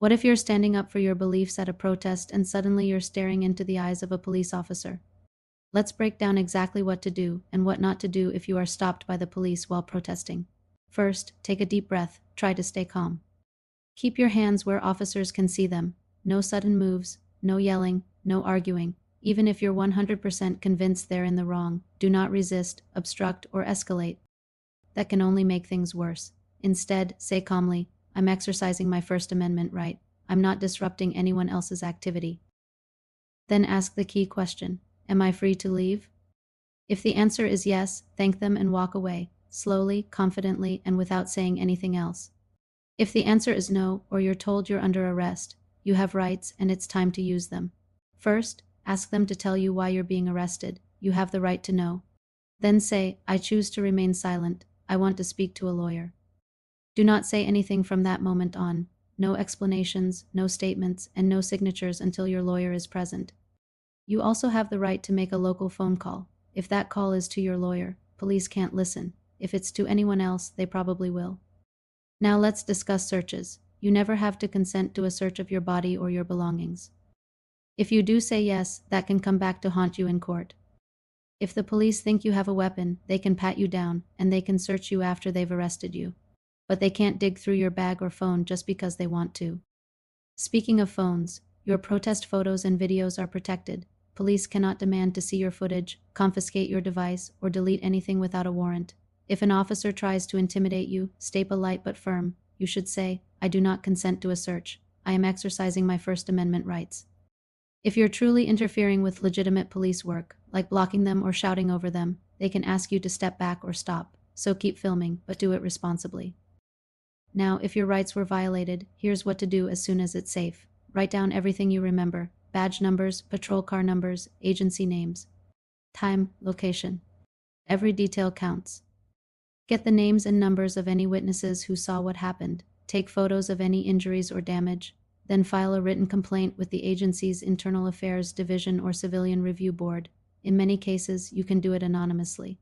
What if you're standing up for your beliefs at a protest and suddenly you're staring into the eyes of a police officer? Let's break down exactly what to do and what not to do if you are stopped by the police while protesting. First, take a deep breath. Try to stay calm. Keep your hands where officers can see them. No sudden moves, no yelling, no arguing. Even if you're 100% convinced they're in the wrong, do not resist, obstruct, or escalate. That can only make things worse. Instead, say calmly, I'm exercising my First Amendment right. I'm not disrupting anyone else's activity. Then ask the key question, am I free to leave? If the answer is yes, thank them and walk away, slowly, confidently, and without saying anything else. If the answer is no, or you're told you're under arrest, you have rights and it's time to use them. First, ask them to tell you why you're being arrested. You have the right to know. Then say, I choose to remain silent. I want to speak to a lawyer. Do not say anything from that moment on. No explanations, no statements, and no signatures until your lawyer is present. You also have the right to make a local phone call. If that call is to your lawyer, police can't listen. If it's to anyone else, they probably will. Now let's discuss searches. You never have to consent to a search of your body or your belongings. If you do say yes, that can come back to haunt you in court. If the police think you have a weapon, they can pat you down, and they can search you after they've arrested you. But they can't dig through your bag or phone just because they want to. Speaking of phones, your protest photos and videos are protected. Police cannot demand to see your footage, confiscate your device, or delete anything without a warrant. If an officer tries to intimidate you, stay polite but firm. You should say, I do not consent to a search. I am exercising my First Amendment rights. If you're truly interfering with legitimate police work, like blocking them or shouting over them, they can ask you to step back or stop. So keep filming, but do it responsibly. Now, if your rights were violated, here's what to do as soon as it's safe. Write down everything you remember: badge numbers, patrol car numbers, agency names, time, location. Every detail counts. Get the names and numbers of any witnesses who saw what happened. Take photos of any injuries or damage. Then file a written complaint with the agency's Internal Affairs Division or Civilian Review Board. In many cases, you can do it anonymously.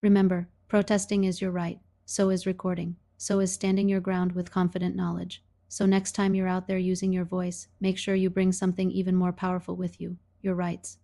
Remember, protesting is your right. So is recording. So is standing your ground with confident knowledge. So next time you're out there using your voice, make sure you bring something even more powerful with you: your rights.